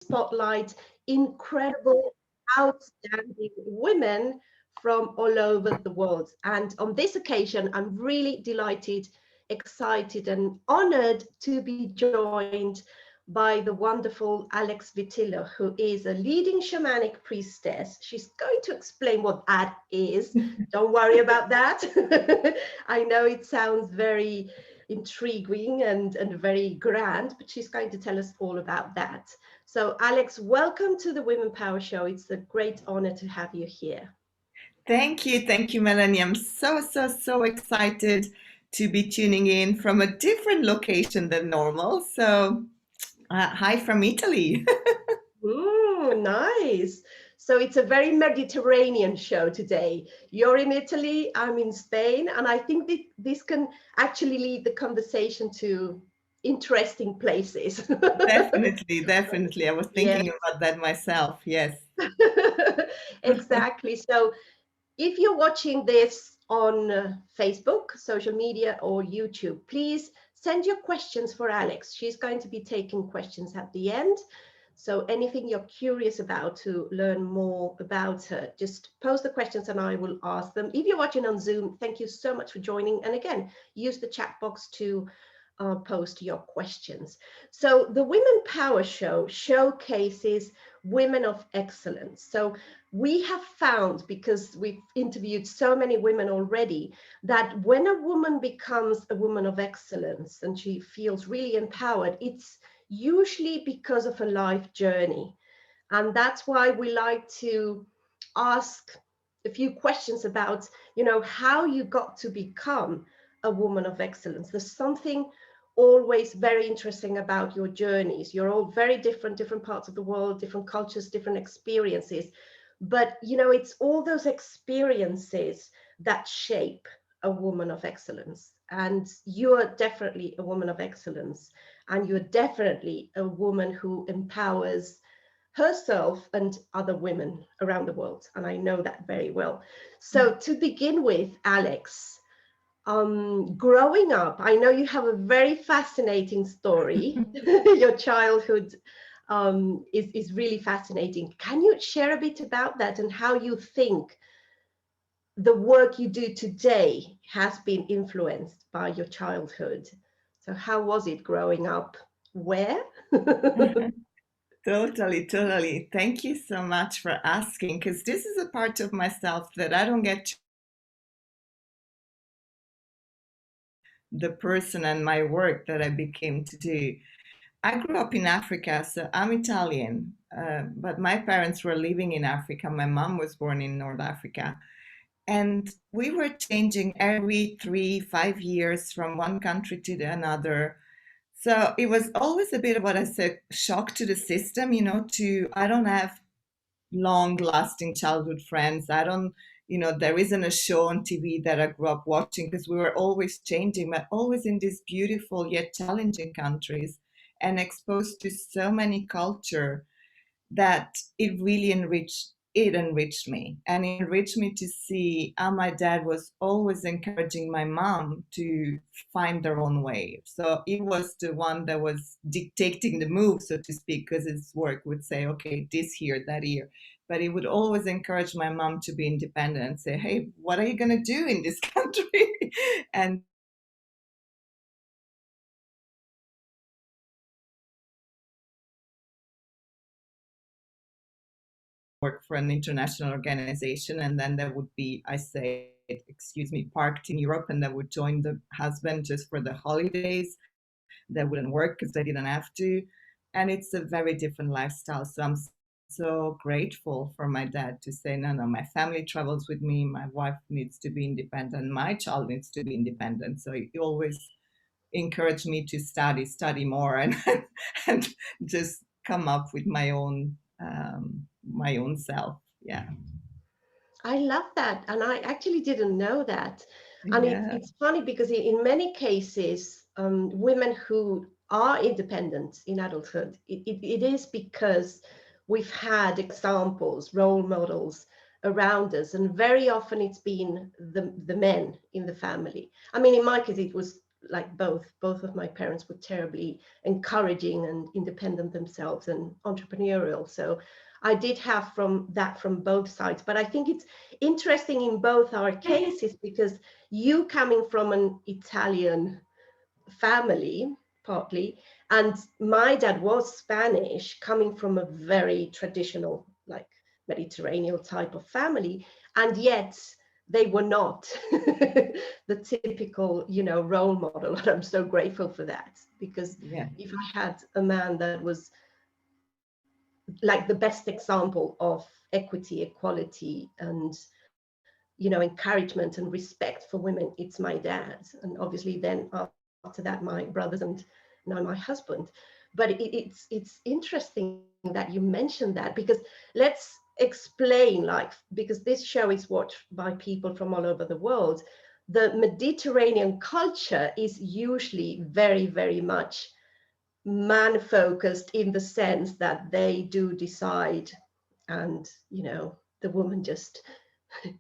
spotlight incredible, outstanding women from all over the world. And on this occasion, I'm really delighted, excited, and honored to be joined by the wonderful Alex Vitillo, who is a leading shamanic priestess. She's going to explain what that is. Don't worry about that. I know it sounds very intriguing and very grand, but she's going to tell us all about that. So, Alex, welcome to the Women Power Show. It's a great honor to have you here. Thank you, Melanie. I'm so excited to be tuning in from a different location than normal. So, hi from Italy. Nice. So it's a very Mediterranean show today. You're in Italy, I'm in Spain, and I think that this can actually lead the conversation to interesting places. Definitely. I was Yeah, thinking about that myself. Yes. exactly. So if you're watching this on Facebook, social media, or YouTube, please send your questions for Alex. She's going to be taking questions at the end. So anything you're curious about to learn more about her, just post the questions and I will ask them. If you're watching on Zoom, thank you so much for joining. And again, use the chat box to post your questions. So the Women Power Show showcases women of excellence. So we have found, because we've interviewed so many women already, that when a woman becomes a woman of excellence and she feels really empowered, it's usually because of a life journey. And that's why we like to ask a few questions about, how you got to become a woman of excellence. There's something always very interesting about your journeys. You're all very different parts of the world, different cultures, different experiences. But, it's all those experiences that shape a woman of excellence. And you're definitely a woman of excellence. And you're definitely a woman who empowers herself and other women around the world. And I know that very well. So to begin with, Alex, growing up, I know you have a very fascinating story. Your childhood is really fascinating. Can you share a bit about that and how you think the work you do today has been influenced by your childhood? So how was it growing up? Where? Totally. Thank you so much for asking, because this is a part of myself that I don't get to the person and my work that I became to do. I grew up in Africa, so I'm Italian, but my parents were living in Africa. My mom was born in North Africa. And we were changing every 3, 5 years from one country to another. So it was always a bit of what I said, shock to the system, I don't have long lasting childhood friends. I don't, there isn't a show on TV that I grew up watching because we were always changing, but always in these beautiful yet challenging countries and exposed to so many culture that it enriched me, and it enriched me to see how my dad was always encouraging my mom to find their own way. So he was the one that was dictating the move, so to speak, because his work would say, okay, this here, that here, but he would always encourage my mom to be independent and say, hey, what are you going to do in this country? And work for an international organization, and then there would be, I say, excuse me, parked in Europe, and they would join the husband just for the holidays. They wouldn't work because they didn't have to. And it's a very different lifestyle. So I'm so grateful for my dad to say, no, my family travels with me. My wife needs to be independent. My child needs to be independent. So he always encouraged me to study more, and and just come up with my own self. Yeah. I love that. And I actually didn't know that. And Yeah. it's funny because in many cases, women who are independent in adulthood, it is because we've had examples, role models around us. And very often it's been the men in the family. I mean, in my case, it was like both of my parents were terribly encouraging and independent themselves and entrepreneurial. So I did have from both sides. But I think it's interesting in both our cases, because you coming from an Italian family partly, and my dad was Spanish, coming from a very traditional, like Mediterranean type of family, and yet they were not the typical, role model. And I'm so grateful for that, because Yeah. if I had a man that was like the best example of equity, equality, and encouragement and respect for women, it's my dad. And obviously then after that, my brothers, and now my husband. But it's interesting that you mentioned that, because let's explain, like, because this show is watched by people from all over the world. The Mediterranean culture is usually very, very much man focused, in the sense that they do decide, and the woman just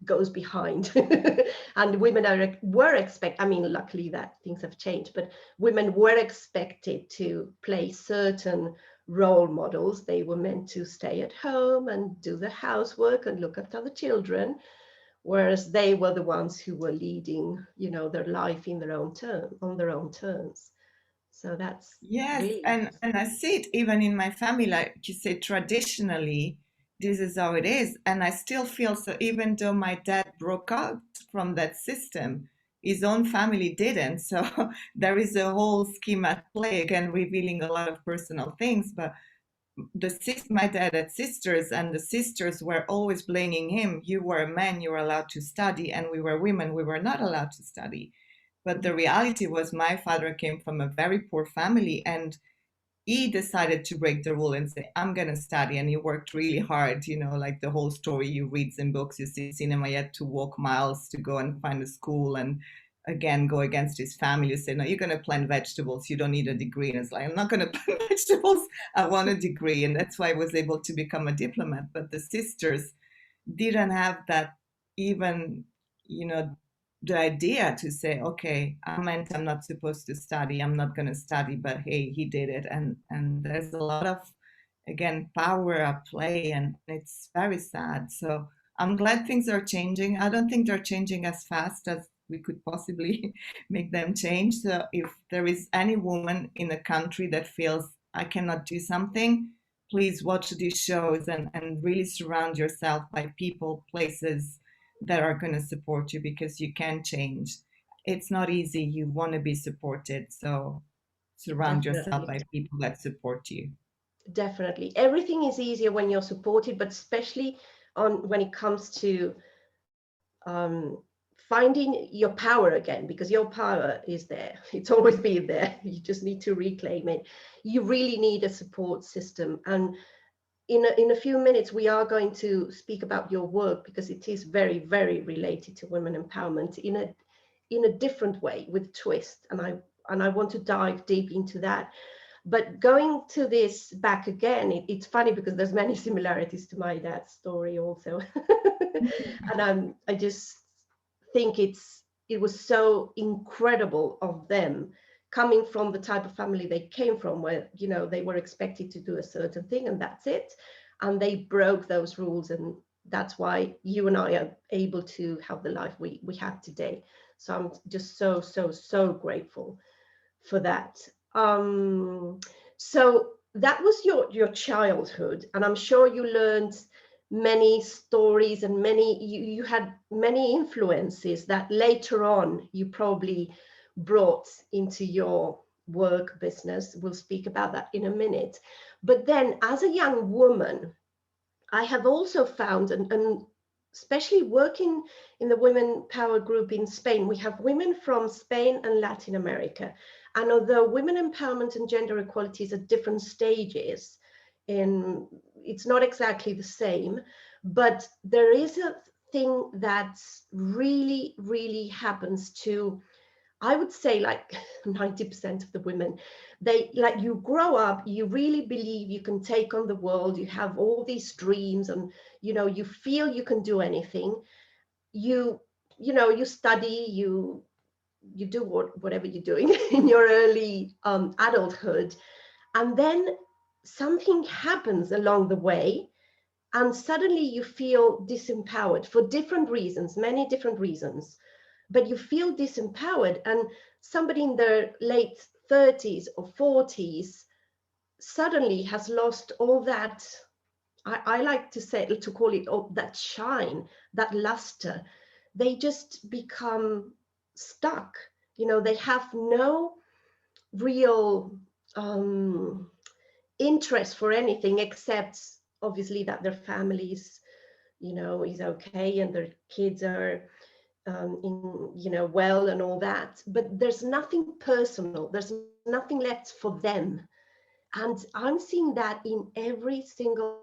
goes behind. And women were expect, I mean, luckily that things have changed, but women were expected to play certain role models. They were meant to stay at home and do the housework and look after the children, whereas they were the ones who were leading, their life in their own on their own terms. So that's Yes, really and I see it even in my family, like you say, traditionally, this is how it is. And I still feel so, even though my dad broke out from that system, his own family didn't. So there is a whole scheme at play, again, revealing a lot of personal things. But my dad had sisters, and the sisters were always blaming him. You were a man, you were allowed to study, and we were women, we were not allowed to study. But the reality was, my father came from a very poor family, and he decided to break the rule and say, I'm going to study. And he worked really hard, like the whole story you read in books, you see cinema, he had to walk miles to go and find a school, and again, go against his family. You say, no, you're going to plant vegetables. You don't need a degree. And it's like, I'm not going to plant vegetables. I want a degree. And that's why I was able to become a diplomat. But the sisters didn't have that, even, you know, the idea to say, okay, I meant I'm not supposed to study, I'm not going to study, but hey, he did it. And there's a lot of, again, power at play, and it's very sad. So I'm glad things are changing. I don't think they're changing as fast as we could possibly make them change. So if there is any woman in a country that feels I cannot do something, please watch these shows, and really surround yourself by people, places that are going to support you, because you can change. It's not easy. You want to be supported. So surround yourself definitely. by people that support you. Definitely. Everything is easier when you're supported, but especially on when it comes to finding your power again, because your power is there. It's always been there. You just need to reclaim it. You really need a support system. And in a few minutes, we are going to speak about your work, because it is very, very related to women empowerment in a different way, with twist. And I want to dive deep into that. But going to this back again, it's funny because there's many similarities to my dad's story also. And I just think it was so incredible of them, coming from the type of family they came from, where they were expected to do a certain thing and that's it, and they broke those rules, and that's why you and I are able to have the life we have today. So I'm just so, so, so grateful for that. So that was your childhood, and I'm sure you learned many stories, and you had many influences that later on you probably brought into your work business. We'll speak about that in a minute. But then as a young woman, I have also found, and especially working in the Women Power Group in Spain, we have women from Spain and Latin America. And although women empowerment and gender equality is at different stages, it's not exactly the same, but there is a thing that really, really happens to, I would say, like 90% of the women. They, like, you grow up, you really believe you can take on the world, you have all these dreams, and you feel you can do anything. You you study, you do whatever you're doing in your early adulthood, and then something happens along the way, and suddenly you feel disempowered for different reasons, many different reasons, but you feel disempowered. And somebody in their late 30s or 40s suddenly has lost all that, I like to say, to call it, all that shine, that luster. They just become stuck. You know, they have no real interest for anything except obviously that their families, you know, is okay and their kids are in, you know, well and all that. But there's nothing personal. There's nothing left for them. And I'm seeing that in every single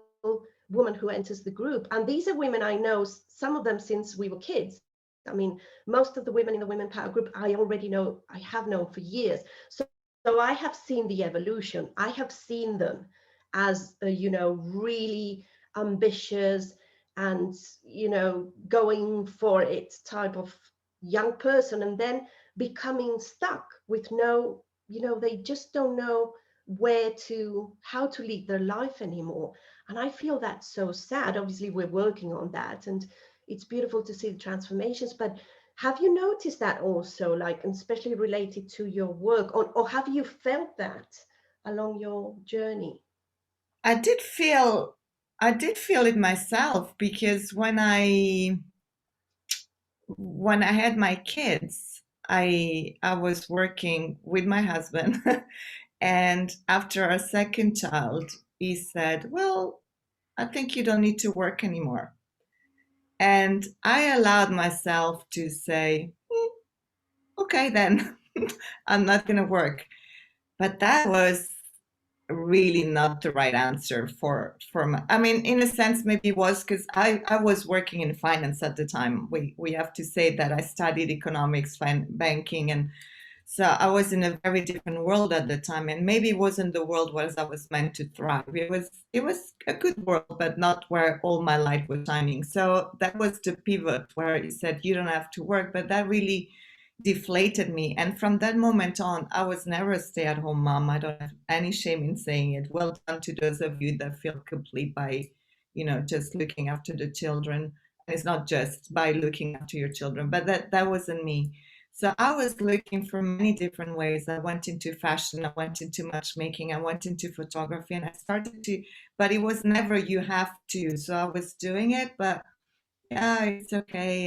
woman who enters the group. And these are women I know, some of them since we were kids. I mean, most of the women in the Women Power group, I already know, I have known for years. So I have seen the evolution. I have seen them as, you know, really ambitious and, you know, going for it type of young person, and then becoming stuck with no, you know, they just don't know where to, how to lead their life anymore. And I feel that's so sad. Obviously we're working on that, and it's beautiful to see the transformations. But have you noticed that also, like, and especially related to your work, or have you felt that along your journey? I did feel I did feel it myself, because when I had my kids, I was working with my husband, and after our second child, he said, "Well, I think you don't need to work anymore." And I allowed myself to say, "Okay, then, I'm not going to work." But that was really not the right answer for my, I mean, in a sense maybe it was, because I was working in finance at the time. We have to say that I studied economics, banking, and so I was in a very different world at the time, and maybe it wasn't the world where I was meant to thrive. It was a good world, but not where all my light was shining. So that was the pivot where he said you don't have to work, but that really deflated me. And from that moment on, I was never a stay-at-home mom. I don't have any shame in saying it. Well done to those of you that feel complete by, just looking after the children. And it's not just by looking after your children, but that wasn't me. So I was looking for many different ways. I went into fashion, I went into matchmaking, I went into photography, and I started to, but it was never you have to. So I was doing it, but yeah, it's okay.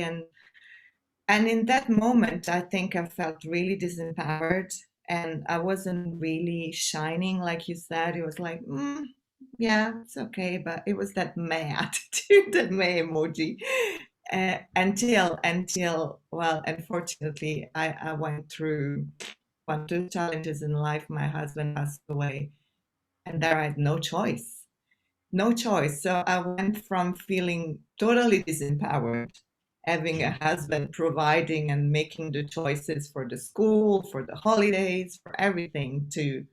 And in that moment, I think I felt really disempowered, and I wasn't really shining, like you said. It was like, yeah, it's okay, but it was that meh attitude, that meh emoji. Until, well, unfortunately, I went through one of those challenges in life. My husband passed away, and there I had no choice. No choice. So I went from feeling totally disempowered, having a husband providing and making the choices for the school, for the holidays, for everything, to,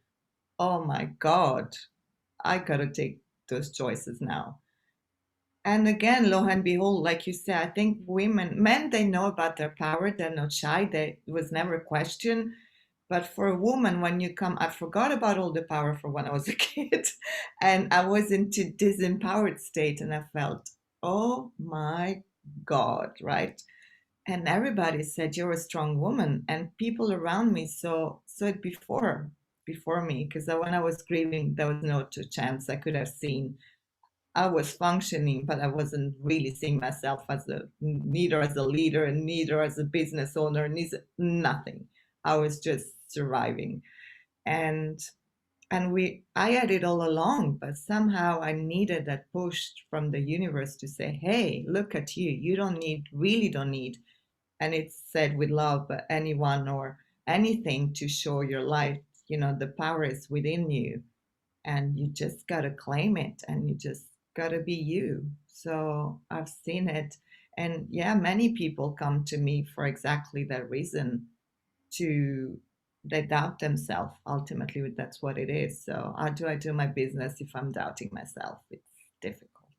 oh my God, I gotta take those choices now. And again, lo and behold, like you said, I think men, they know about their power. They're not shy. It was never a question. But for a woman, when you come, I forgot about all the power for when I was a kid. And I was into disempowered state, and I felt, oh my God, right? And everybody said, you're a strong woman. And people around me saw it before me, because when I was grieving, there was no chance I could have seen. I was functioning, but I wasn't really seeing myself as neither as a leader, and neither as a business owner, neither, nothing. I was just surviving. And I had it all along, but somehow I needed that push from the universe to say, hey, look at you. You don't need, really don't need, and it's said with love, but anyone or anything to show your light. The power is within you, and you just got to claim it, and you just got to be you. So I've seen it. And yeah, many people come to me for exactly that reason, to they doubt themselves. Ultimately, that's what it is. So how do I do my business if I'm doubting myself? It's difficult.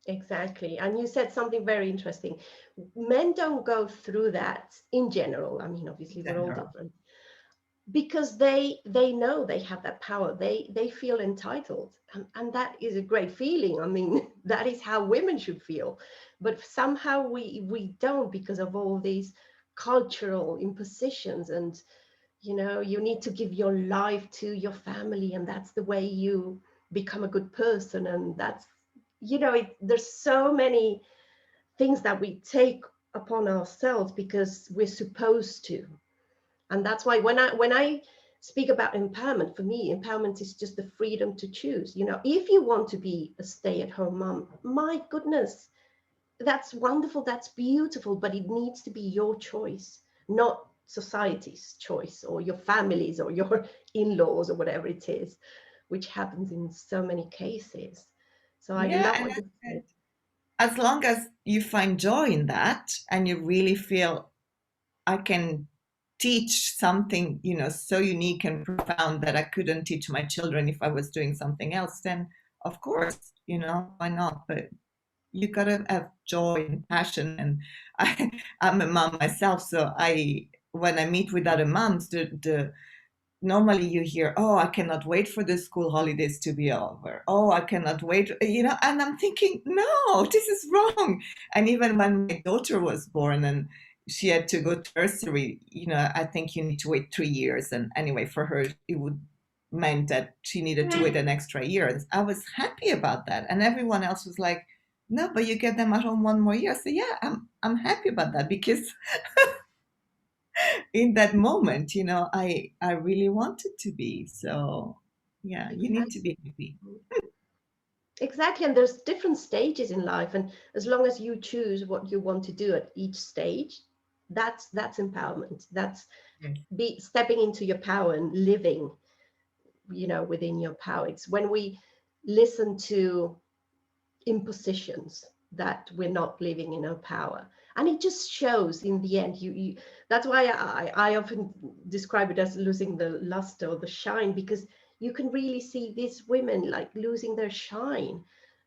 Exactly. And you said something very interesting. Men don't go through that in general. I mean, in obviously we're all general. different, because they know they have that power. They feel entitled, and that is a great feeling. I mean, that is how women should feel. But somehow we don't, because of all these cultural impositions. And you need to give your life to your family, and that's the way you become a good person. And that's, there's so many things that we take upon ourselves because we're supposed to. And that's why when I speak about empowerment, for me empowerment is just the freedom to choose. If you want to be a stay-at-home mom, my goodness, that's wonderful, that's beautiful, but it needs to be your choice, not society's choice, or your family's, or your in-laws, or whatever it is, which happens in so many cases. So I Yeah, love and what you said. as long as you find joy in that and you really feel I can teach something, so unique and profound that I couldn't teach my children if I was doing something else, then of course, why not? But you gotta have joy and passion. And I'm a mom myself, so when I meet with other moms, the normally you hear, oh, I cannot wait for the school holidays to be over. Oh, I cannot wait, and I'm thinking, no, this is wrong. And even when my daughter was born and she had to go to nursery, I think you need to wait 3 years. And anyway, for her, it would meant that she needed to wait an extra year. And I was happy about that. And everyone else was like, no, but you get them at home one more year. So yeah, I'm happy about that, because in that moment, I really wanted to be. So yeah, you need to Exactly. be happy. Exactly, and there's different stages in life, and as long as you choose what you want to do at each stage, that's empowerment. That's Yes. be stepping into your power and living, within your power. It's when we listen to impositions that we're not living in our power, and it just shows in the end. You That's why I often describe it as losing the luster or the shine, because you can really see these women like losing their shine.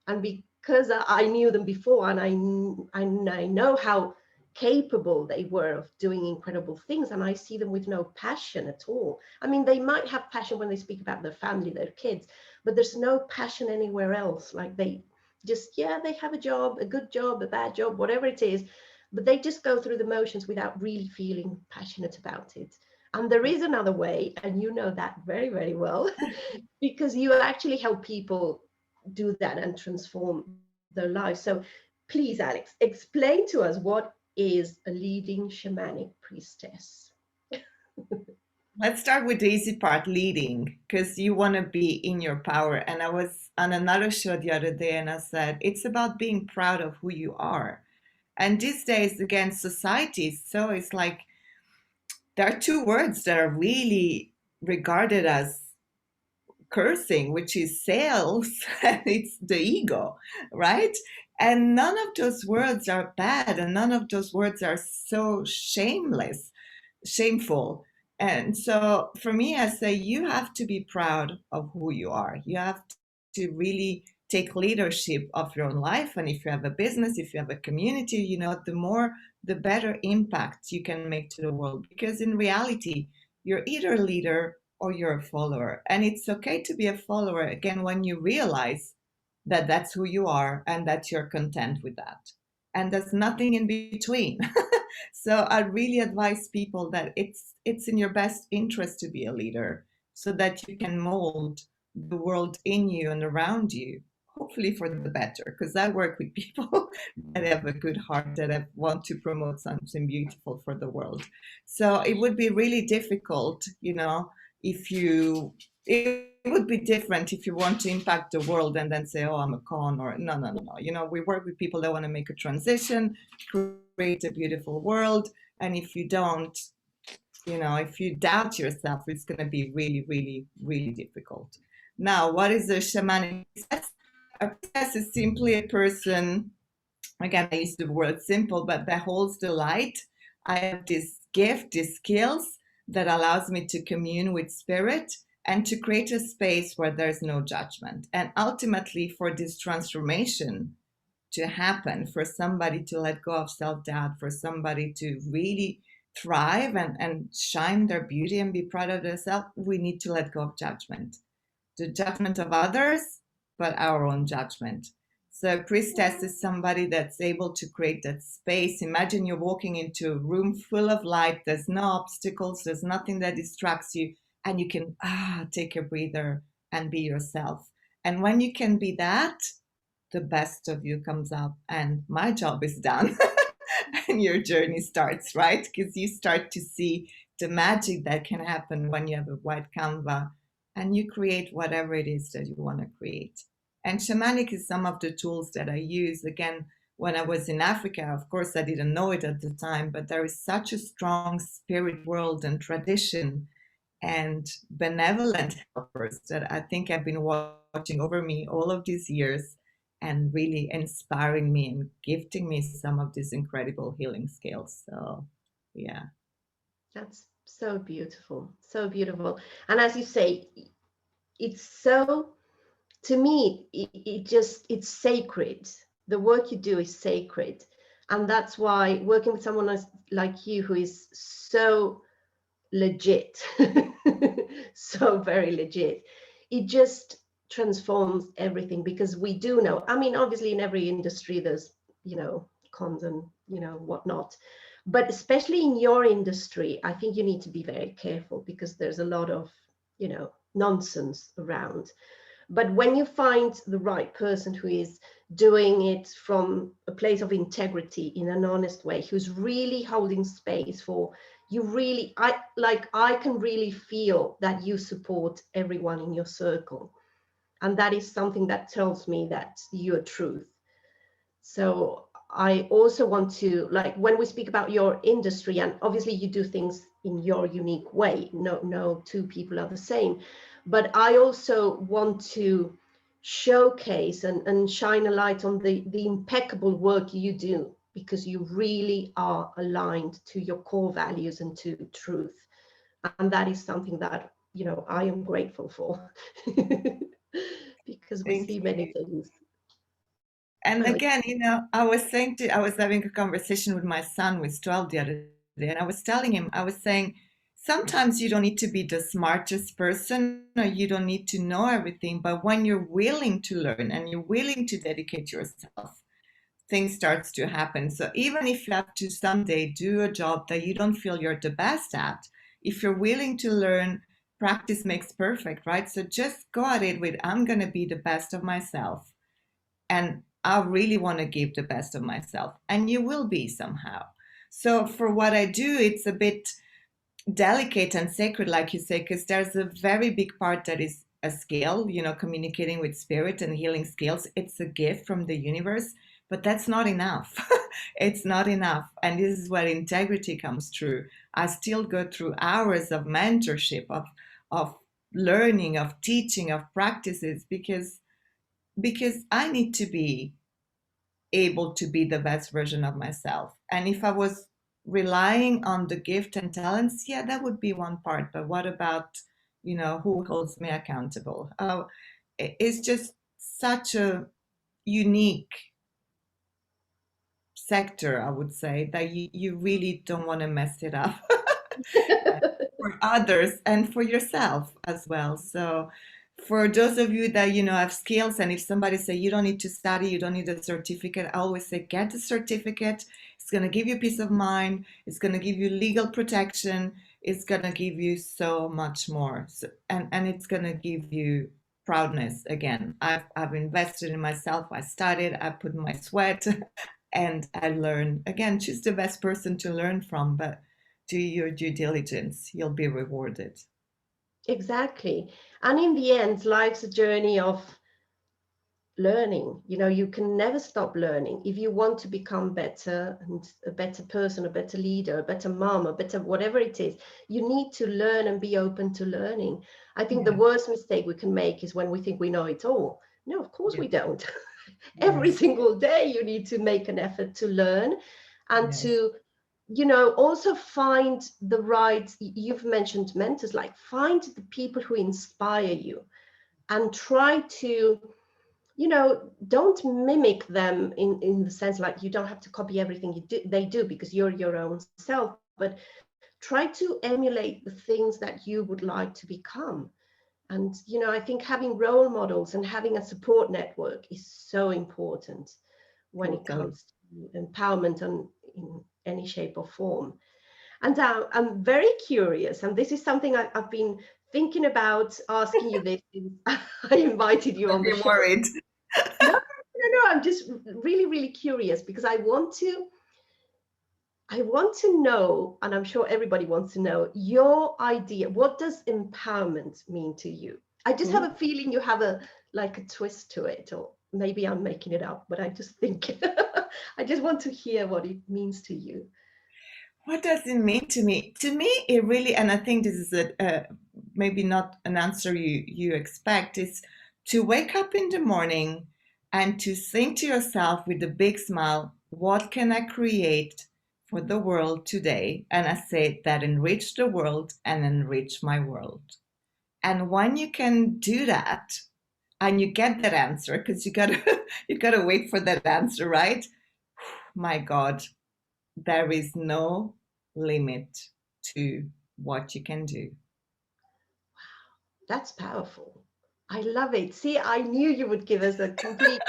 And because I knew them before, and I know how capable they were of doing incredible things, and I see them with no passion at all. I mean, they might have passion when they speak about their family, their kids, but there's no passion anywhere else. Like they just, yeah, they have a job, a good job, a bad job, whatever it is, but they just go through the motions without really feeling passionate about it. And there is another way, and you know that very, very well, because you actually help people do that and transform their lives. So please, Alex, explain to us, what is a leading shamanic priestess? Let's start with the easy part, leading, because you want to be in your power. And I was on another show the other day and I said, it's about being proud of who you are. And these days, again, society, so it's like there are two words that are really regarded as cursing, which is sales, and it's the ego, right? And none of those words are bad, and none of those words are so shameful. And so for me, I say you have to be proud of who you are. You have to really take leadership of your own life. And if you have a business, if you have a community, the more, the better impact you can make to the world. Because in reality, you're either a leader or you're a follower. And it's okay to be a follower, again, when you realize that that's who you are and that you're content with that. And there's nothing in between. So I really advise people that it's in your best interest to be a leader, so that you can mold the world in you and around you, hopefully for the better. Because I work with people that have a good heart, that want to promote something beautiful for the world. So it would be really difficult, if you it would be different if you want to impact the world and then say, oh, I'm a con, or no, no, no, no. We work with people that want to make a transition, create a beautiful world. And if you don't, if you doubt yourself, it's going to be really, really, really difficult. Now, what is a shamanic priestess? A priestess is simply a person, again, I use the word simple, but that holds the light. I have this gift, these skills that allows me to commune with spirit and to create a space where there's no judgment. And ultimately, for this transformation, to happen, for somebody to let go of self-doubt, for somebody to really thrive and shine their beauty and be proud of themselves, we need to let go of judgment. The judgment of others, but our own judgment. So priestess is somebody that's able to create that space. Imagine you're walking into a room full of light. There's no obstacles. There's nothing that distracts you. And you can take a breather and be yourself. And when you can be that, the best of you comes up and my job is done. And your journey starts, right? Because you start to see the magic that can happen when you have a white canvas and you create whatever it is that you want to create. And shamanic is some of the tools that I use. Again, when I was in Africa, of course, I didn't know it at the time, but there is such a strong spirit world and tradition and benevolent helpers that I think have been watching over me all of these years and really inspiring me and gifting me some of these incredible healing skills. So, yeah. That's so beautiful, so beautiful. And as you say, it's so, to me, it's sacred. The work you do is sacred. And that's why working with someone like you who is so legit, so very legit, it just transforms everything, because we do know, I mean, obviously in every industry there's, cons and, whatnot, but especially in your industry, I think you need to be very careful because there's a lot of, nonsense around. But when you find the right person who is doing it from a place of integrity in an honest way, who's really holding space for you, really, I can really feel that you support everyone in your circle. And that is something that tells me that you're truth. So I also want to, like, when we speak about your industry, and obviously you do things in your unique way, no two people are the same, but I also want to showcase and shine a light on the impeccable work you do, because you really are aligned to your core values and to truth. And that is something that, I am grateful for. Because we Thank see many you. things. And Like, again, I was having a conversation with my son, who is 12 the other day, and I was telling him, I was saying, sometimes you don't need to be the smartest person or you don't need to know everything, but when you're willing to learn and you're willing to dedicate yourself, things starts to happen. So even if you have to someday do a job that you don't feel you're the best at, if you're willing to learn, practice makes perfect, right? So just go at it with, I'm going to be the best of myself. And I really want to give the best of myself. And you will be somehow. So for what I do, it's a bit delicate and sacred, like you say, because there's a very big part that is a skill, communicating with spirit and healing skills. It's a gift from the universe, but that's not enough. It's not enough. And this is where integrity comes through. I still go through hours of mentorship, of learning, of teaching, of practices, because I need to be able to be the best version of myself. And if I was relying on the gift and talents, yeah, that would be one part. But what about, who holds me accountable? It's just such a unique sector, I would say, that you really don't want to mess it up for others and for yourself as well. So for those of you that have skills, and if somebody say you don't need to study, you don't need a certificate, I always say get the certificate. It's going to give you peace of mind, it's going to give you legal protection, it's going to give you so much more. So, and it's going to give you proudness. Again, I've invested in myself, I studied, I put my sweat and I learned. Again, choose the best person to learn from, but do your due diligence, you'll be rewarded. exactly. And in the end, life's a journey of learning. You can never stop learning. If you want to become better and a better person, a better leader, a better mom, a better whatever it is, you need to learn and be open to learning. I think the Yeah. worst mistake we can make is when we think we know it all. No, of course Yeah. we don't. Every Yes. single day you need to make an effort to learn and Yes. to also find the right, you've mentioned mentors, like find the people who inspire you and try to don't mimic them in the sense like you don't have to copy everything they do because you're your own self, but try to emulate the things that you would like to become. And I think having role models and having a support network is so important when it Totally. comes to empowerment in any shape or form. And I'm very curious, and this is something I've been thinking about asking you this since I invited you Don't on the be show. worried. No, no, no, I'm just really, really curious because I want to know, and I'm sure everybody wants to know, your idea. What does empowerment mean to you? I just have Ooh. a feeling you have a twist to it, or maybe I'm making it up, but I just think I just want to hear what it means to you. What does it mean to me? To me, it really, and I think this is maybe not an answer you expect, is to wake up in the morning and to think to yourself with a big smile, what can I create for the world today? And I say that enrich the world and enrich my world. And when you can do that, and you get that answer, because you gotta wait for that answer, right? My God, there is no limit to what you can do. That's powerful. I love it. See, I knew you would give us a complete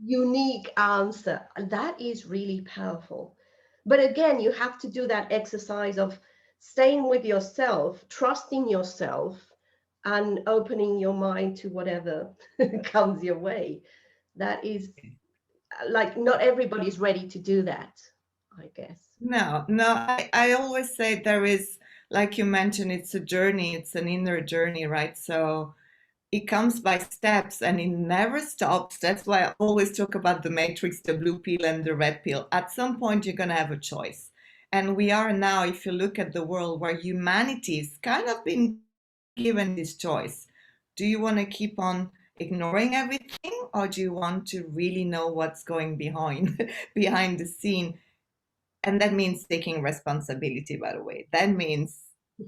unique answer. And that is really powerful. But again, you have to do that exercise of staying with yourself, trusting yourself, and opening your mind to whatever comes your way. That is like not everybody's ready to do that, I guess. No, no, I always say there is, like you mentioned, it's a journey, it's an inner journey, right? So it comes by steps and it never stops. That's why I always talk about the matrix, the blue pill and the red pill. At some point, you're going to have a choice. And we are now, if you look at the world where humanity's kind of been given this choice, do you want to keep on ignoring everything or do you want to really know what's going behind behind the scene? And that means taking responsibility, by the way. That means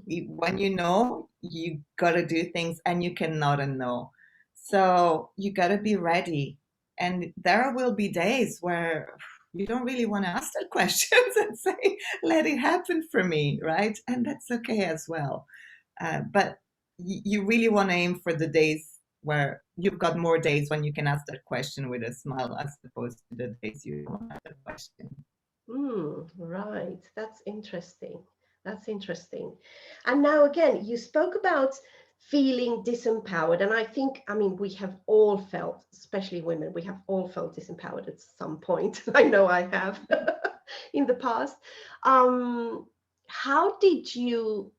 when you know, you got to do things and you cannot unknow. So you got to be ready. And there will be days where you don't really want to ask the questions and say, let it happen for me, right? And that's okay as well. But you really want to aim for the days where you've got more days when you can ask that question with a smile as opposed to the days you don't ask the question. Right. That's interesting. That's interesting. And now, again, you spoke about feeling disempowered. And I think, I mean, we have all felt, especially women, we have all felt disempowered at some point. I know I have in the past. Um, how did you,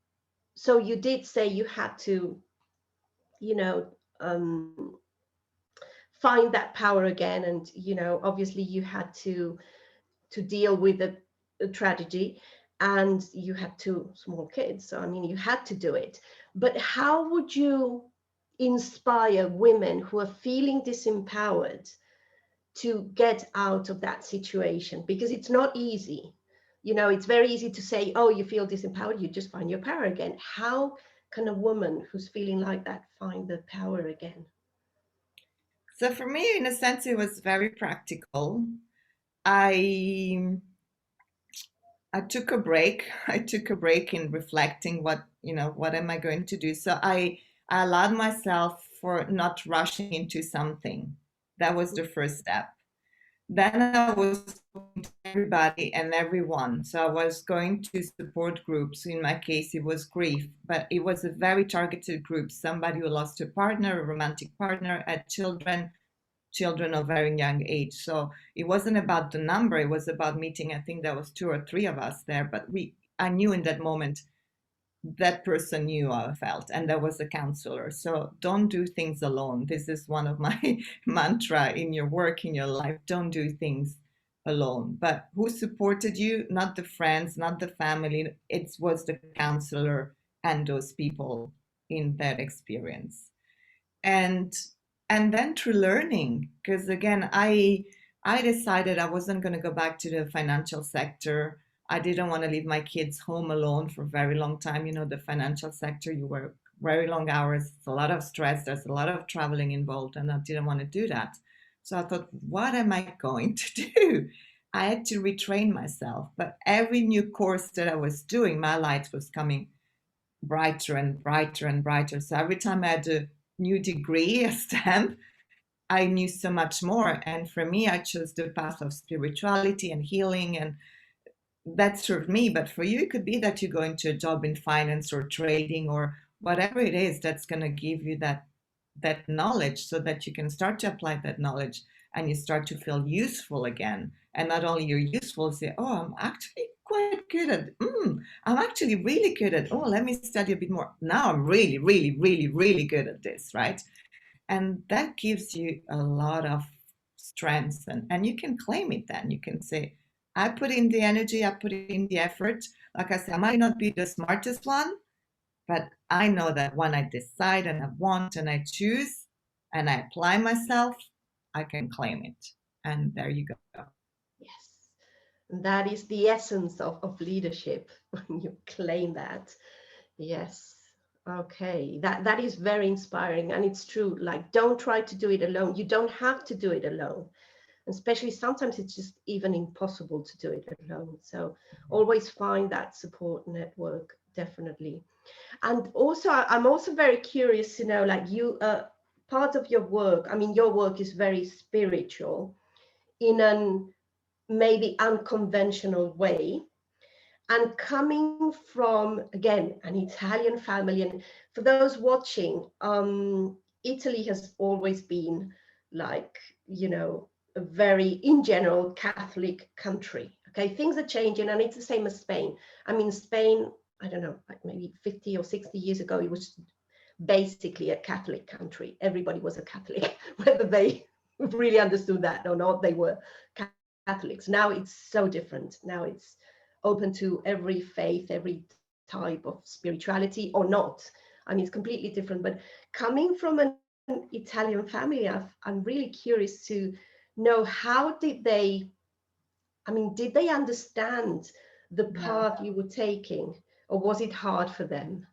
so you did say you had to, you know, um, find that power again. And, obviously you had to deal with a tragedy, and you had two small kids, so I mean you had to do it. But how would you inspire women who are feeling disempowered to get out of that situation? Because it's not easy. It's very easy to say, oh, you feel disempowered, you just find your power again. How can a woman who's feeling like that find the power again? So for me, in a sense, it was very practical. I I took a break. I took a break in reflecting what am I going to do. So I allowed myself for not rushing into something. That was the first step. Then I was talking to everybody and everyone. So I was going to support groups. In my case, it was grief, but it was a very targeted group. Somebody who lost a partner, a romantic partner, had children of very young age. So it wasn't about the number, it was about meeting. I think there was two or three of us there, but I knew in that moment that person knew how I felt, and there was a counselor. So don't do things alone. This is one of my mantra in your work, in your life. Don't do things alone. But who supported you? Not the friends, not the family. It was the counselor and those people in that experience. And then through learning, because again, I decided I wasn't going to go back to the financial sector. I didn't want to leave my kids home alone for a very long time. The financial sector, you work very long hours, it's a lot of stress, there's a lot of traveling involved, and I didn't want to do that. So I thought, what am I going to do? I had to retrain myself. But every new course that I was doing, my light was coming brighter and brighter and brighter. So every time I had a new degree, a stamp, I knew so much more. And for me, I chose the path of spirituality and healing, and that served me. But for you, it could be that you go into a job in finance or trading or whatever it is that's going to give you that knowledge, so that you can start to apply that knowledge and you start to feel useful again. And not only you're useful, say, oh, I'm actually quite good at, I'm actually really good at, oh, let me study a bit more. Now I'm really, really, really, really good at this, right? And that gives you a lot of strength, and you can claim it. Then you can say, I put in the energy, I put in the effort. Like I said, I might not be the smartest one, but I know that when I decide and I want and I choose and I apply myself, I can claim it. And there you go. Yes. And that is the essence of leadership when you claim that. Yes. Okay. That is very inspiring. And it's true. Like, don't try to do it alone. You don't have to do it alone. Especially sometimes it's just even impossible to do it alone. So always find that support network, definitely. And also, I'm also very curious to know, like, you, part of your work, I mean, your work is very spiritual in an maybe unconventional way. And coming from, again, an Italian family, and for those watching, Italy has always been like, a very, in general, Catholic country. Okay, things are changing, and it's the same as Spain. I mean, Spain, I don't know, like maybe 50 or 60 years ago, it was basically a Catholic country. Everybody was a Catholic, whether they really understood that or not, they were Catholics. Now it's so different. Now it's open to every faith, every type of spirituality or not. I mean, it's completely different. But coming from an Italian family, I'm really curious to know, how did they, I mean, did they understand the Yeah. path you were taking, or was it hard for them?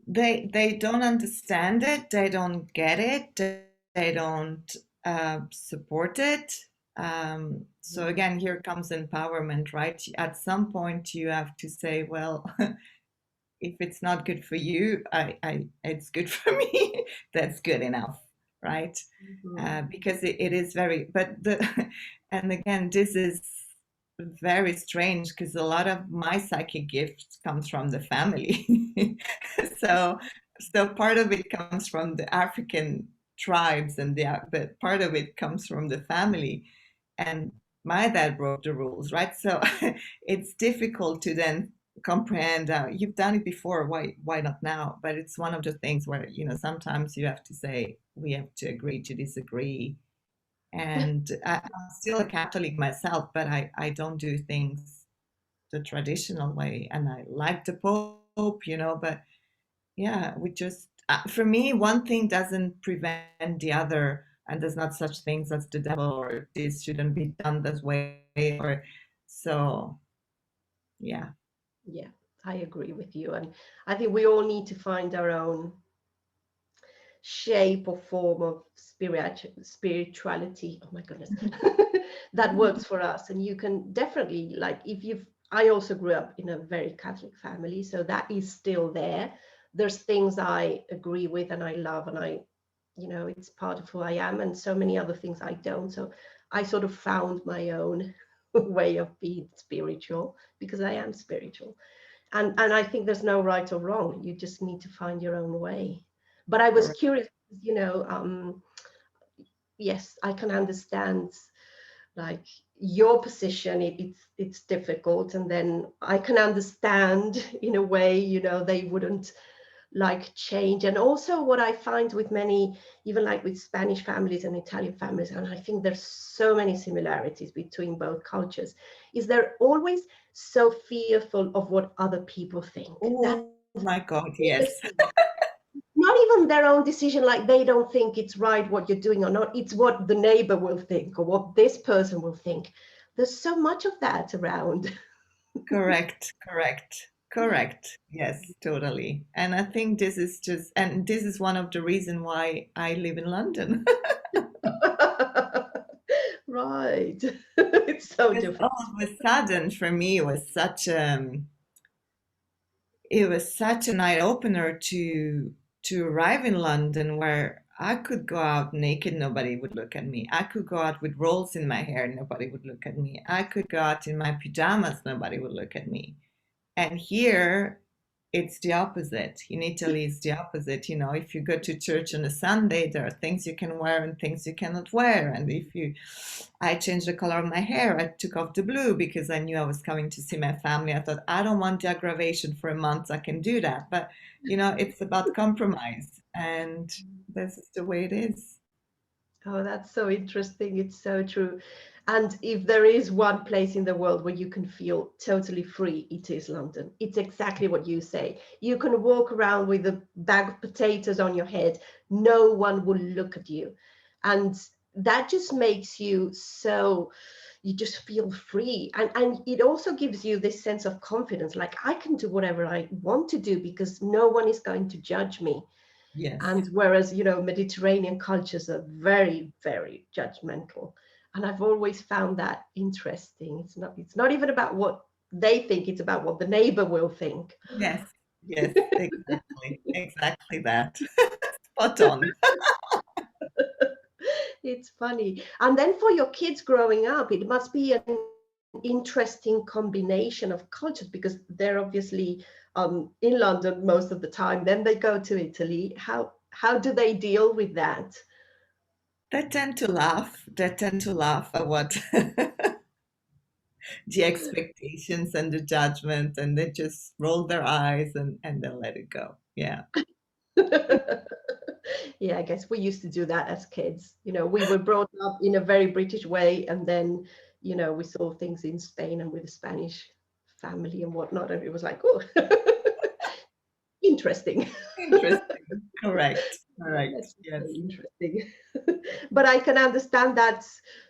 They don't understand it, they don't get it, they don't support it. So again, here comes empowerment, right? At some point, you have to say, well, if it's not good for you, it's good for me. That's good enough, right? Mhm. Because it is very, but and again, this is very strange because a lot of my psychic gifts comes from the family. so so part of it comes from the African tribes, and but part of it comes from the family. And my dad broke the rules, right? So it's difficult to then comprehend, you've done it before, why not now? But it's one of the things where, sometimes you have to say, we have to agree to disagree. And I'm still a Catholic myself, but I don't do things the traditional way. And I like the Pope, but yeah, we just, for me, one thing doesn't prevent the other. And there's not such things as the devil, or this shouldn't be done this way. Or so, yeah. Yeah, I agree with you. And I think we all need to find our own shape or form of spirituality. Oh my goodness, that works for us. And you can definitely, like, if you've, I also grew up in a very Catholic family, so that is still there. There's things I agree with and I love, and it's part of who I am, and so many other things I don't. So I sort of found my own way of being spiritual, because I am spiritual. And I think there's no right or wrong. You just need to find your own way. But I was Correct. curious, yes, I can understand, like, your position. It's difficult, and then I can understand in a way, they wouldn't like change. And also what I find with many, even like with Spanish families and Italian families, and I think there's so many similarities between both cultures, is they're always so fearful of what other people think. That's Oh my God, always yes. not even their own decision, like they don't think it's right what you're doing or not. It's what the neighbor will think or what this person will think. There's so much of that around. Correct, correct, correct. Yes, totally. And I think this is one of the reason why I live in London. Right. It's so Because different. all of a sudden, for me, it was such an eye opener to arrive in London where I could go out naked, nobody would look at me. I could go out with rolls in my hair, nobody would look at me. I could go out in my pajamas, nobody would look at me. And here it's the opposite. In Italy, it's the opposite. You know, if you go to church on a Sunday, there are things you can wear and things you cannot wear. And I changed the color of my hair. I took off the blue because I knew I was coming to see my family. I thought, I don't want the aggravation for a month. I can do that. But, you know, it's about compromise. And this is the way it is. Oh, that's so interesting. It's so true. And if there is one place in the world where you can feel totally free, it is London. It's exactly what you say. You can walk around with a bag of potatoes on your head. No one will look at you. And that just makes you so, you just feel free. And it also gives you this sense of confidence, like I can do whatever I want to do because no one is going to judge me. Yes. And whereas, you know, Mediterranean cultures are very, very judgmental. And I've always found that interesting. It's not even about what they think, it's about what the neighbor will think. Yes. Yes. Exactly. Exactly that. Spot on. It's funny. And then for your kids growing up, it must be an interesting combination of cultures because they're obviously in London most of the time. Then they go to Italy. How do they deal with that? They tend to laugh. They tend to laugh at what the expectations and the judgment, and they just roll their eyes and they let it go. Yeah. Yeah, I guess we used to do that as kids. You know, we were brought up in a very British way, and then, you know, we saw things in Spain and with the Spanish family and whatnot, and it was like, oh, interesting. Interesting. Correct. Correct. Let's just Yes. say interesting. But I can understand that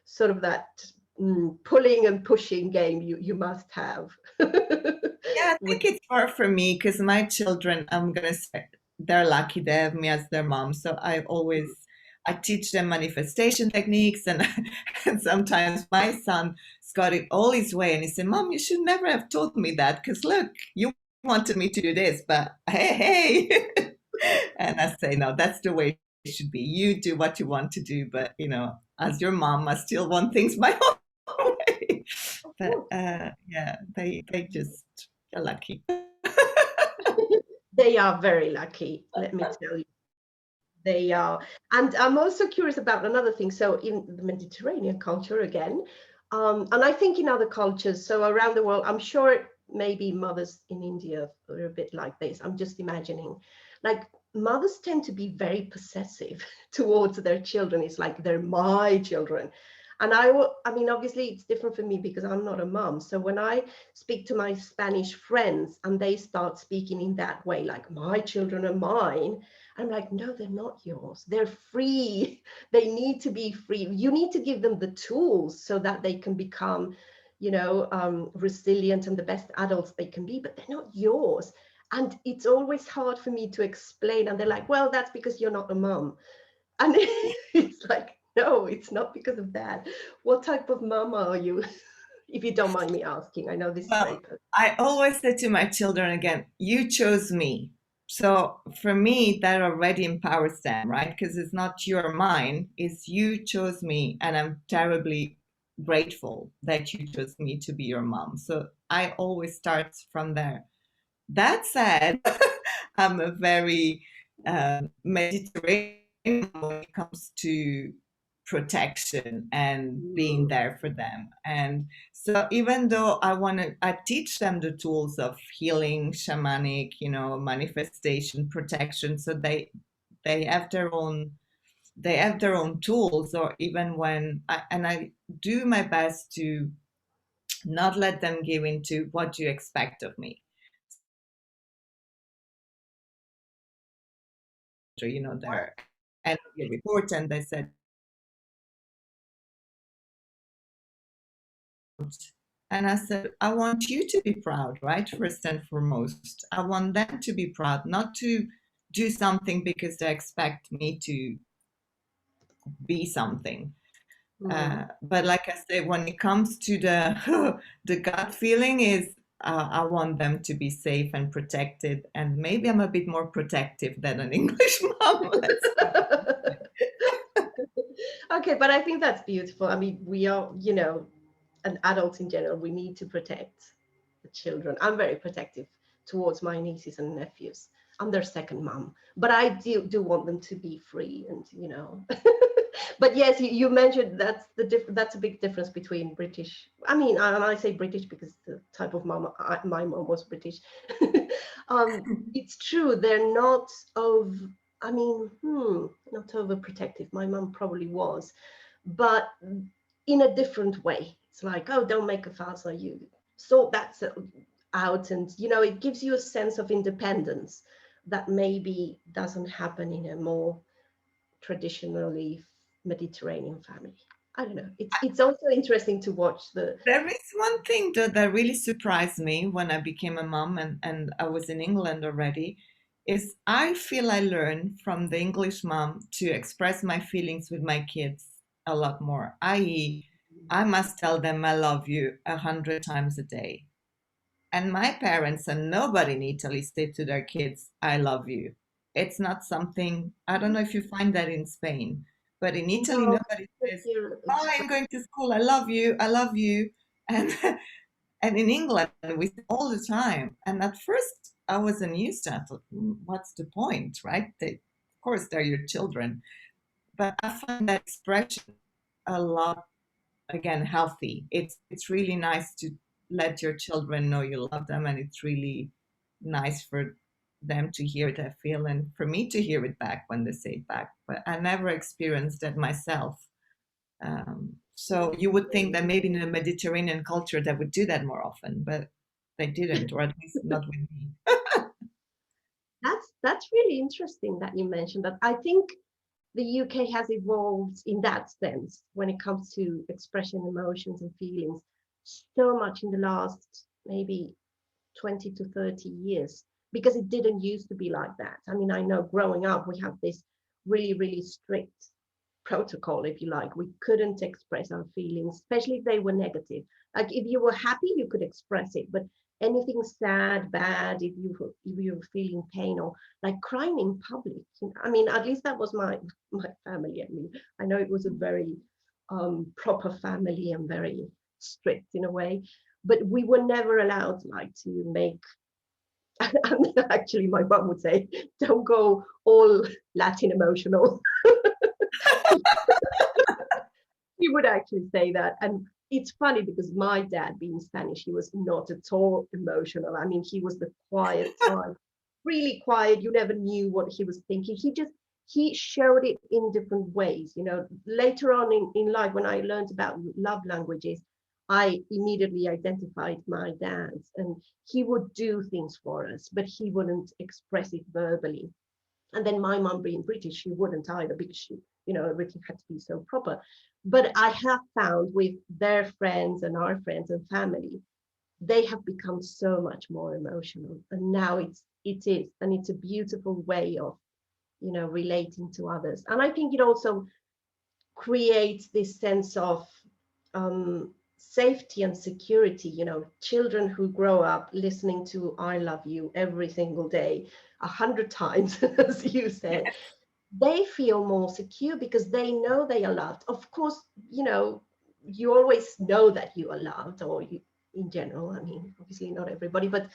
sort of that pulling and pushing game you must have. Yeah, I With think it's more for me because my children, I'm gonna say, they're lucky they have me as their mom. So I teach them manifestation techniques, and and sometimes my son's got it all his way, and he said, "Mom, you should never have told me that because look, you wanted me to do this, but hey, hey." And I say, no, that's the way it should be. You do what you want to do, but you know, as your mom, I still want things my own way. But yeah, they just are lucky. they are very lucky, let me tell you. They are. And I'm also curious about another thing. So in the Mediterranean culture again, and I think in other cultures, so around the world, I'm sure maybe mothers in India are a bit like this. I'm just imagining. Like mothers tend to be very possessive towards their children. It's like they're my children. And I mean, obviously it's different for me because I'm not a mom. So when I speak to my Spanish friends and they start speaking in that way, like my children are mine, I'm like, no, they're not yours. They're free. They need to be free. You need to give them the tools so that they can become, you know, resilient and the best adults they can be, but they're not yours. And it's always hard for me to explain. And they're like, well, that's because you're not a mom. And it's like, no, it's not because of that. What type of mama are you? If you don't mind me asking, I know this is very Well, personal. I always say to my children again, you chose me. So for me, that already empowers them, right? Because it's not your mine, it's you chose me. And I'm terribly grateful that you chose me to be your mom. So I always start from there. That said, I'm a very Mediterranean when it comes to protection and being Mm. there for them. And so even though I teach them the tools of healing, shamanic, you know, manifestation, protection, so they have their own tools. Or even when I do my best to not let them give into what you expect of me. You know, their end of year report, and they said, and I said, I want you to be proud, right? First and foremost, I want them to be proud, not to do something because they expect me to be something. But like I say, when it comes to the the gut feeling is I want them to be safe and protected, and maybe I'm a bit more protective than an English mom. Let's Okay, but I think that's beautiful. I mean, we are, and adults in general, we need to protect the children. I'm very protective towards my nieces and nephews. I'm their second mom, but I do want them to be free and, But yes, you mentioned that's a big difference between British. I mean, and I say British because the type of mom my mom was British. It's true. They're not of. I mean, not overprotective. My mom probably was, but in a different way. It's like, oh, don't make a fuss, or you sort that out, and it gives you a sense of independence that maybe doesn't happen in a more traditionally Mediterranean family. I don't know. It's also interesting to watch the. There is one thing that really surprised me when I became a mom and I was in England already, is I feel I learned from the English mom to express my feelings with my kids a lot more, i.e., I must tell them I love you 100 times a day. And my parents and nobody in Italy say to their kids, I love you. It's not something, I don't know if you find that in Spain, but in Italy, No, nobody says, here oh, I'm going to school, I love you, I love you. And, and in England, we say all the time. And at first, I wasn't used to it. I thought, what's the point, right? Of course, they're your children. But I find that expression a lot, again, healthy. It's really nice to let your children know you love them, and it's really nice for them to hear it, I feel, and for me to hear it back when they say it back. But I never experienced that myself. So you would think that maybe in the Mediterranean culture they would do that more often, but they didn't, or at least not with me. that's really interesting that you mentioned that. I think the UK has evolved in that sense when it comes to expression, emotions, and feelings so much in the last maybe 20 to 30 years, because it didn't used to be like that. I mean, I know growing up, we have this really, really strict protocol, if you like. We couldn't express our feelings, especially if they were negative. Like if you were happy, you could express it, but anything sad, bad, if you were feeling pain or like crying in public, I mean, at least that was my family. I mean, I know it was a very proper family and very strict in a way, but we were never allowed like to make. And actually, my mum would say, "Don't go all Latin emotional." He would actually say that. And it's funny because my dad, being Spanish, he was not at all emotional. I mean, he was the quiet type, really quiet. You never knew what he was thinking. He showed it in different ways. Later on in life, when I learned about love languages, I immediately identified my dad's, and he would do things for us, but he wouldn't express it verbally. And then my mom being British, she wouldn't either, because everything had to be so proper. But I have found with their friends and our friends and family, they have become so much more emotional. And now it's a beautiful way of, relating to others. And I think it also creates this sense of safety and security. Children who grow up listening to "I love you" every single day, 100 times, as you said, they feel more secure because they know they are loved. Of course, you always know that you are loved, or in general. I mean, obviously not everybody, but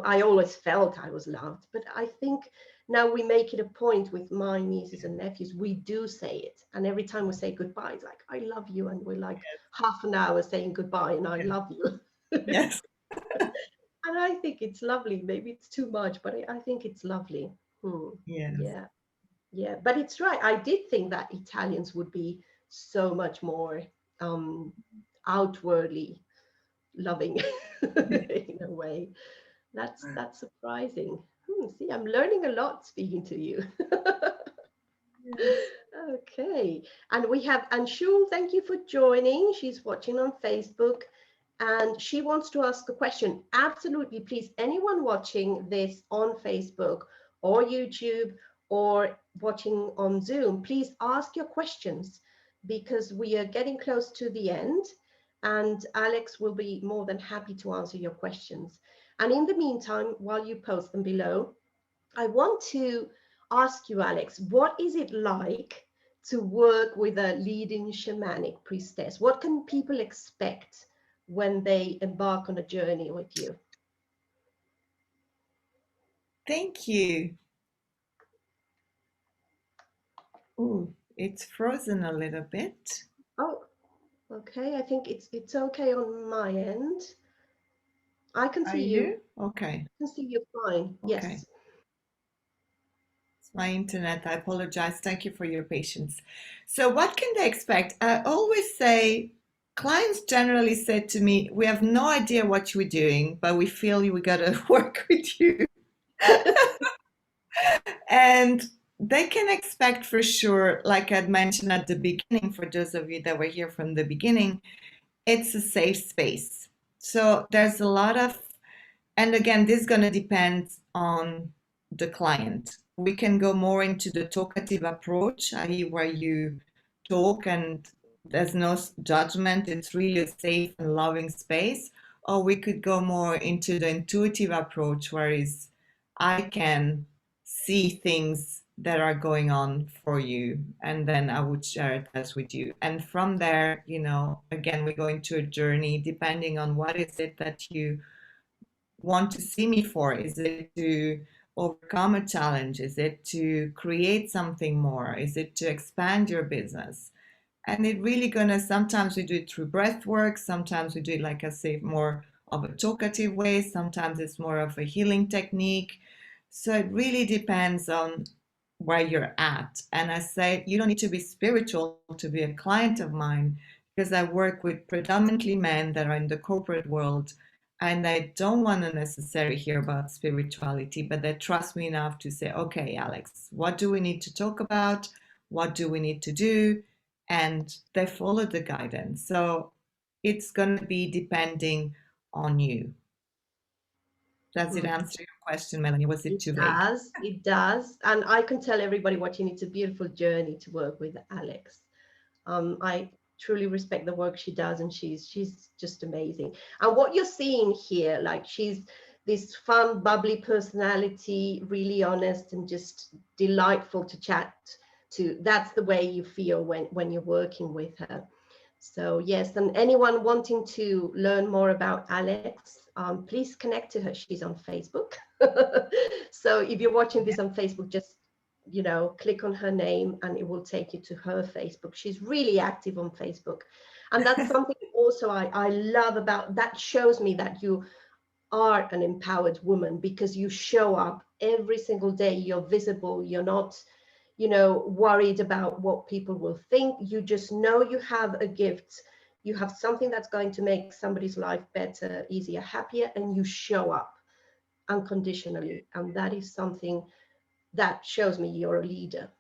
I always felt I was loved. But I think now we make it a point with my nieces and nephews. We do say it, and every time we say goodbye, it's like, "I love you," and we're like half an hour saying goodbye and "I love you." Yes, And I think it's lovely. Maybe it's too much, but I think it's lovely. yes. Yeah. Yeah, but it's right. I did think that Italians would be so much more um, outwardly loving in a way. That's surprising. See, I'm learning a lot speaking to you. Yes. Okay, and we have Anshul. Thank you for joining. She's watching on Facebook, and she wants to ask a question. Absolutely, please, anyone watching this on Facebook or YouTube or watching on Zoom, please ask your questions. because we are getting close to the end, and Alex will be more than happy to answer your questions. And in the meantime, while you post them below, I want to ask you, Alex, what is it like to work with a leading shamanic priestess? What can people expect when they embark on a journey with you? Thank you. Ooh, it's frozen a little bit. Oh, okay. I think it's okay on my end. I can Are see you. you? Okay. I can see you fine. Okay. Yes. It's my internet. I apologize. Thank you for your patience. So, what can they expect? I always say, clients generally say to me, we have no idea what you're doing, but we feel we got to work with you. And they can expect for sure, like I'd mentioned at the beginning, for those of you that were here from the beginning, it's a safe space. So there's a lot of, and again, this is going to depend on the client. We can go more into the talkative approach, i.e., where you talk and there's no judgment, it's really a safe and loving space. Or we could go more into the intuitive approach, whereas I can see things that are going on for you, and then I would share that with you. And from there, again, we go into a journey depending on what is it that you want to see me for. Is it to overcome a challenge? Is it to create something more? Is it to expand your business? And it really gonna, sometimes we do it through breath work, sometimes we do it, like I say, more of a talkative way, sometimes it's more of a healing technique. So it really depends on where you're at. And I say you don't need to be spiritual to be a client of mine, because I work with predominantly men that are in the corporate world, and they don't want to necessarily hear about spirituality, but they trust me enough to say, okay, Alex, what do we need to talk about? What do we need to do? And they follow the guidance. So it's going to be depending on you. Does it Mm. answer your question, Melanie? Was it It too vague? does. It does. And I can tell everybody watching it's a beautiful journey to work with Alex. I truly respect the work she does, and she's just amazing. And what you're seeing here, like she's this fun, bubbly personality, really honest and just delightful to chat to. That's the way you feel when you're working with her. So yes, and anyone wanting to learn more about Alex, please connect to her. She's on Facebook. So if you're watching this on Facebook, just click on her name and it will take you to her Facebook. She's really active on Facebook. And that's something also I love about that. Shows me that you are an empowered woman, because you show up every single day. You're visible. You're not worried about what people will think. You just know you have a gift. You have something that's going to make somebody's life better, easier, happier, and you show up unconditionally. And that is something that shows me you're a leader.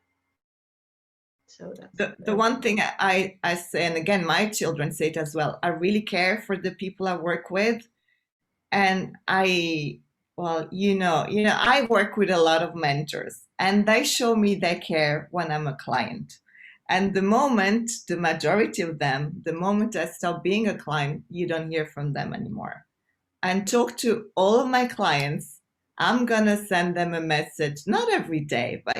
So that's The one thing I say, and again, my children say it as well, I really care for the people I work with. And well, I work with a lot of mentors, and they show me they care when I'm a client. And the majority of them, the moment I stop being a client, you don't hear from them anymore. And talk to all of my clients, I'm gonna send them a message, not every day, but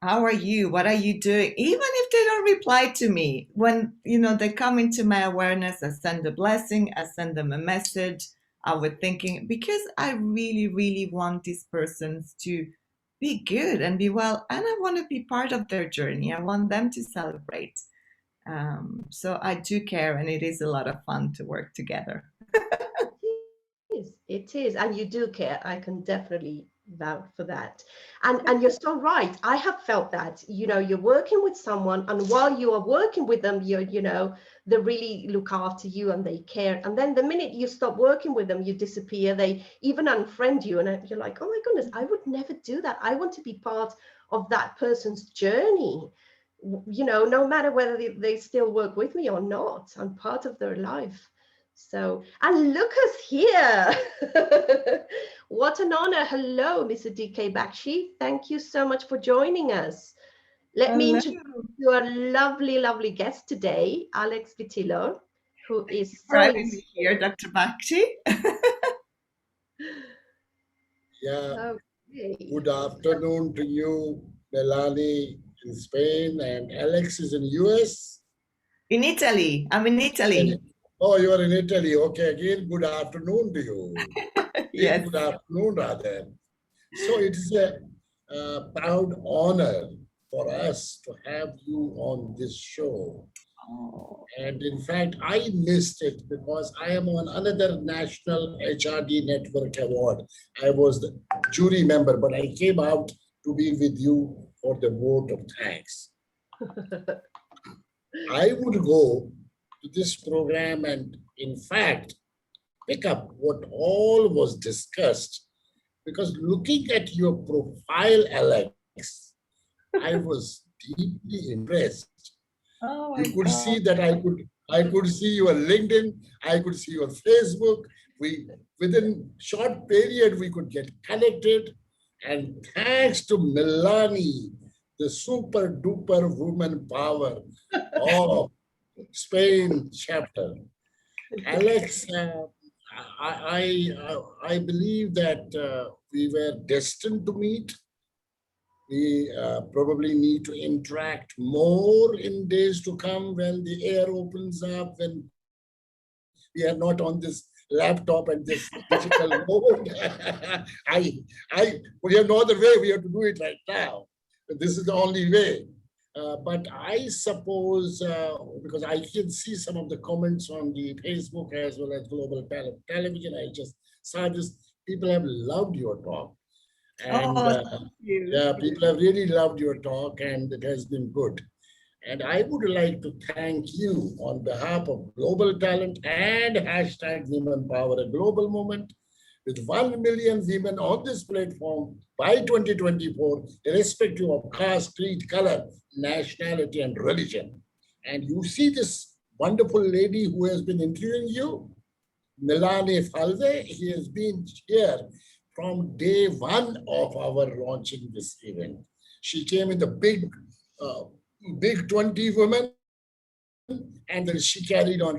how are you? What are you doing? Even if they don't reply to me, when they come into my awareness, I send a blessing, I send them a message. I was thinking, because I really, really want these persons to be good and be well, and I want to be part of their journey. I want them to celebrate. So I do care, and it is a lot of fun to work together. it is, and you do care. I can definitely vouch for that. And you're so right. I have felt that, you're working with someone, and while you are working with them, they really look after you and they care. And then the minute you stop working with them, you disappear. They even unfriend you, and you're like, oh my goodness, I would never do that. I want to be part of that person's journey. No matter whether they still work with me or not, I'm part of their life. So, and look us here. What an honor. Hello, Mr. DK Bakshi. Thank you so much for joining us. Let me Hello. introduce you a lovely, lovely guest today, Alex Vitillo, who is For so having me inspired. here, Dr. Bakshi. Yeah, Okay. good afternoon to you, Melanie in Spain, and Alex is in US. In Italy. I'm in Italy. And, oh, you are in Italy. Okay, again, good afternoon to you. Again, Yes. good afternoon, rather. So it is a proud honor for us to have you on this show. Oh. And in fact, I missed it because I am on another national HRD network award. I was the jury member, but I came out to be with you for the vote of thanks. I would go to this program and, in fact, pick up what all was discussed because looking at your profile, Alex, I was deeply impressed. Oh You my could see God. that I could see your LinkedIn, I could see your Facebook. We within short period we could get connected. And thanks to Melanie, the super duper woman power of Spain chapter. Alex, I believe that we were destined to meet. We probably need to interact more in days to come when the air opens up, when we are not on this laptop and this digital mode. We have no other way. We have to do it right now. This is the only way. But I suppose, because I can see some of the comments on the Facebook as well as Global Television, I just saw this. People have loved your talk. And Oh, thank you. yeah, people have really loved your talk and it has been good. And I would like to thank you on behalf of Global Talent and hashtag Women Power, a global movement with 1 million women on this platform by 2024, irrespective of caste, creed, color, nationality, and religion. And you see this wonderful lady who has been interviewing you, Melanie Falve. He has been here from day one of our launching this event. She came in the big 20 women, and then she carried on,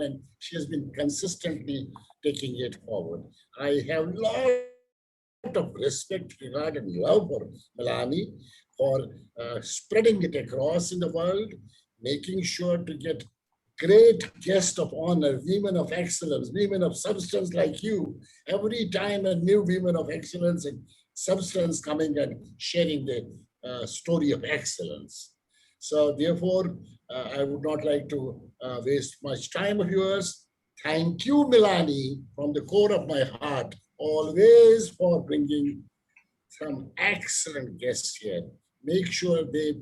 and she has been consistently taking it forward. I have a lot of respect, regard, and love for Melanie for spreading it across in the world, making sure to get great guest of honor, women of excellence, women of substance like you. Every time a new women of excellence and substance coming and sharing the story of excellence. So therefore, I would not like to waste much time of yours. Thank you, Milani, from the core of my heart, always for bringing some excellent guests here. Make sure they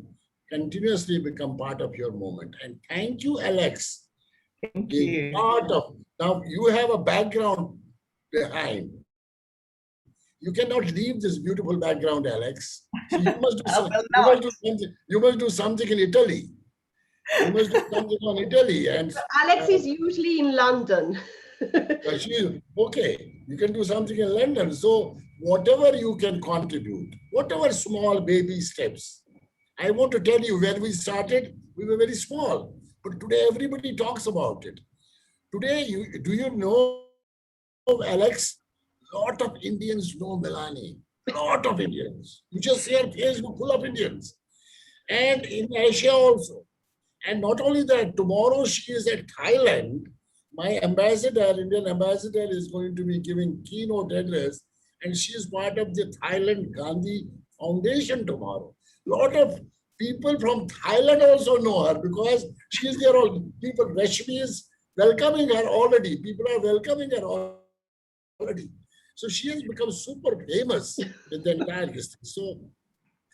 continuously become part of your movement. And thank you, Alex, Thank being you. part of. Now you have a background behind. You cannot leave this beautiful background, Alex. So I will not. you must do something in Italy. You must do something on Italy. And Alex is usually in London. okay, you can do something in London. So whatever you can contribute, whatever small baby steps. I want to tell you, when we started, we were very small, but today everybody talks about it. Today, do you know, Alex? Lot of Indians know Melanie. Lot of Indians. You just see her Facebook full of Indians. And in Asia also. And not only that, tomorrow she is at Thailand. My ambassador, Indian ambassador, is going to be giving keynote address, and she is part of the Thailand Gandhi Foundation tomorrow. A lot of people from Thailand also know her because she is there. All people, Rashmi is welcoming her already. People are welcoming her already. So she has become super famous with the entire history. So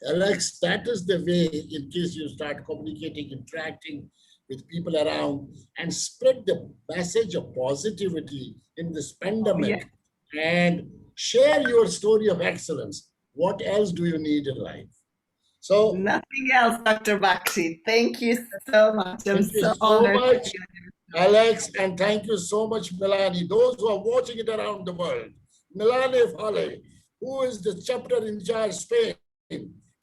Alex, that is the way, in case you start communicating, interacting with people around, and spread the message of positivity in this Oh, yeah. pandemic and share your story of excellence. What else do you need in life? So, Nothing else, Dr. Bakshi. Thank you so much. I'm thank you so so honored to much, be on your show. Alex, and thank you so much, Melanie. Those who are watching it around the world, Melanie Fale, who is the chapter in charge Spain,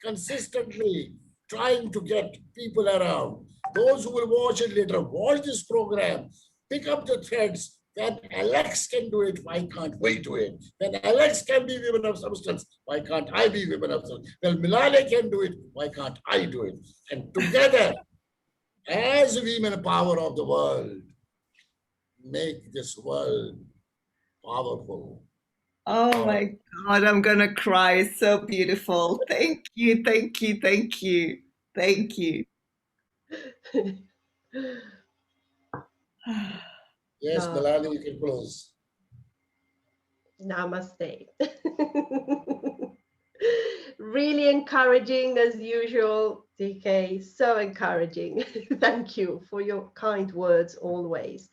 consistently trying to get people around. Those who will watch it later, watch this program, pick up the threads. When Alex can do it, why can't we do it? When Alex can be women of substance, why can't I be women of substance? When Milane can do it, why can't I do it? And together, as women power of the world, make this world powerful. Oh my God, I'm gonna cry. It's so beautiful. Thank you, thank you, thank you, thank you. Yes, No. Milane, you can close. Namaste. Really encouraging as usual, DK. So encouraging. Thank you for your kind words always.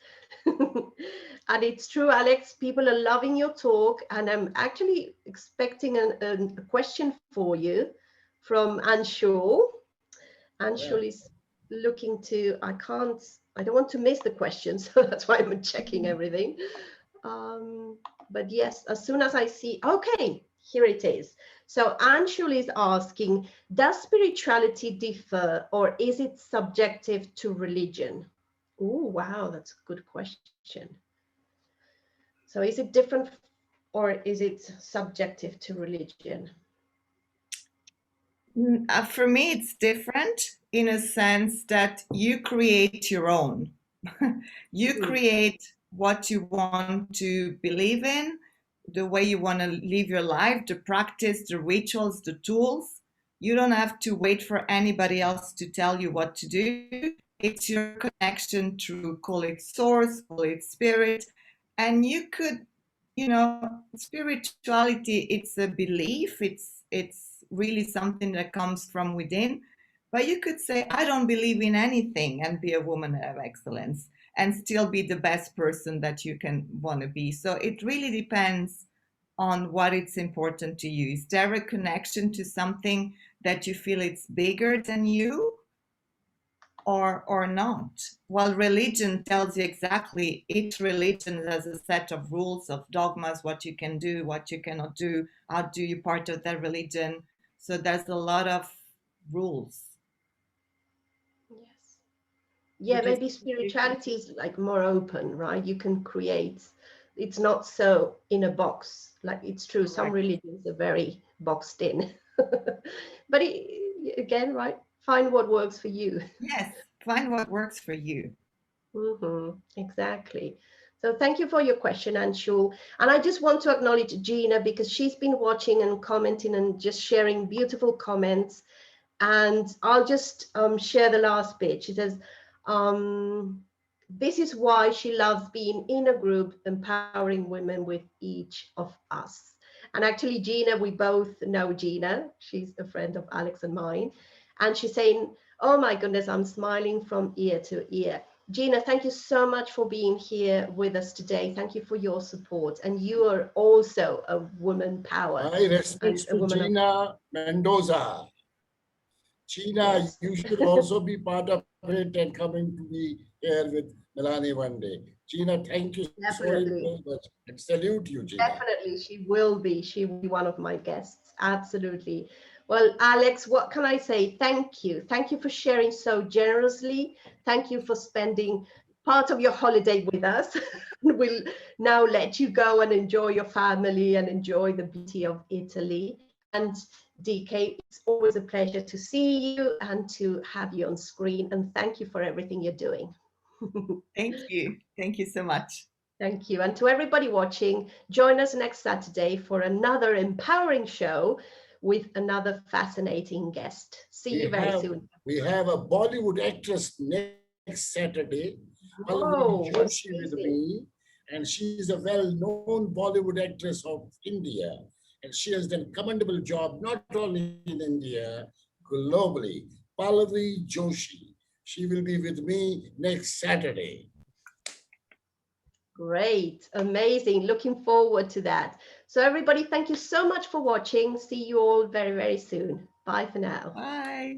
And it's true, Alex, people are loving your talk, and I'm actually expecting a question for you from Anshul. Anshul is looking to, I don't want to miss the question, so that's why I'm checking everything. But yes, as soon as I see, okay, here it is. So Anshul is asking, does spirituality differ or is it subjective to religion? Oh, wow, that's a good question. So is it different or is it subjective to religion? For me, it's different in a sense that you create your own. You create what you want to believe in, the way you want to live your life, the practice, the rituals, the tools. You don't have to wait for anybody else to tell you what to do. It's your connection through, call it source, call it spirit. And you could, spirituality, it's a belief, it's really something that comes from within. But you could say, I don't believe in anything and be a woman of excellence and still be the best person that you can want to be. So it really depends on what it's important to you. Is there a connection to something that you feel it's bigger than you or not? Well, religion tells you exactly, each religion has a set of rules, of dogmas, what you can do, what you cannot do, how do you part of that religion. So there's a lot of rules. Yes. Yeah, maybe spirituality is like more open, right? You can create, it's not so in a box. Like it's true, some religions are very boxed in. But again, right? Find what works for you. Yes, find what works for you. Exactly. So thank you for your question, Anshul. And I just want to acknowledge Gina because she's been watching and commenting and just sharing beautiful comments. And I'll just share the last bit. She says, this is why she loves being in a group, empowering women with each of us. And actually, Gina, we both know Gina. She's a friend of Alex and mine. And she's saying, oh my goodness, I'm smiling from ear to ear. Gina, thank you so much for being here with us today. Thank you for your support. And you are also a woman power. My respects to Gina Mendoza. Gina, yes. You should also be part of it and coming to be here with Milane one day. Gina, thank you so very much. And salute you, Gina. Definitely, she will be. She will be one of my guests. Absolutely. Well, Alex, what can I say? Thank you. Thank you for sharing so generously. Thank you for spending part of your holiday with us. We'll now let you go and enjoy your family and enjoy the beauty of Italy. And DK, it's always a pleasure to see you and to have you on screen. And thank you for everything you're doing. Thank you. Thank you so much. Thank you. And to everybody watching, join us next Saturday for another empowering show with another fascinating guest. See you very soon. We have a Bollywood actress next Saturday, Oh, Joshi with me, and she is a well-known Bollywood actress of India. And she has done a commendable job, not only in India, globally. Pallavi Joshi. She will be with me next Saturday. Great, amazing. Looking forward to that. So everybody, thank you so much for watching. See you all very, very soon. Bye for now. Bye.